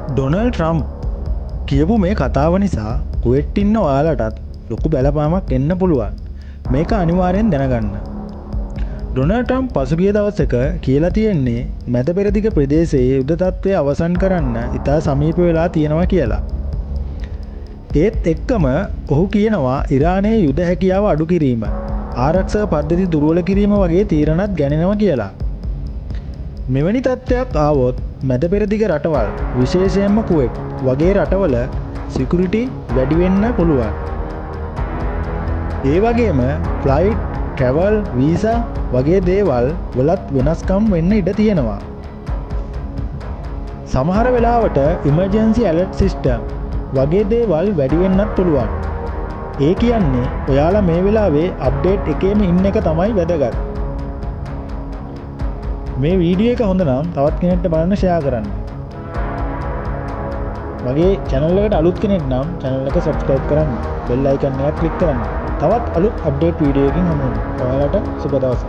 Donald Trump කියපු මේ කතාව නිසා කුවෙට් ඉන්න ඔයාලටත් ලොකු බලපාමක් එන්න පුළුවන්. මේක අනිවාර්යෙන් දැනගන්න. ඩොනල් ට්‍රම්ප් පසුගිය දවසක කියලා තියෙන්නේ මැද පෙරදිග ප්‍රදේශයේ යුද්ධ තත්ත්වය අවසන් කරන්න ඉතා සමීප වෙලා තියෙනවා කියලා. ඒත් එක්කම ඔහු කියනවා ඉරානයේ යුද හැකියාව අඩු කිරීම, ආරක්ෂක පද්ධති දුර්වල කිරීම වගේ තීරණත් ගැනෙනවා කියලා. මෙවැනි තත්ත්වයක් ආවොත් මැද පෙරදිග රටවල් විශේෂයෙන්ම කුවෙට් වගේ රටවල සිකියුරිටි වැඩි වෙන්න පුළුවන්. ඒ වගේම ෆ්ලයිට්, ට්‍රැවල්, වීසා වගේ දේවල් වලත් වෙනස්කම් වෙන්න ඉඩ තියෙනවා. සමහර වෙලාවට ඉමර්ජන්සි ඇලර්ට් සිස්ටම් වගේ දේවල් වැඩි වෙන්නත් පුළුවන්. ඒ කියන්නේ ඔයාලා මේ වෙලාවේ අප්ඩේට් එකේම ඉන්න එක තමයි වැදගත්. මේ වීඩියෝ එක හොඳ නම් තවත් කෙනෙක්ට බලන්න ෂෙයා කරන්න. මගේ channel එකට අලුත් කෙනෙක් නම් channel එක subscribe කරන්න. bell icon එක click කරන්න. තවත් අලුත් අප්ඩේට් වීඩියෝ එකකින් හමු වෙමු. ඔයාලට සුබ දවසක්.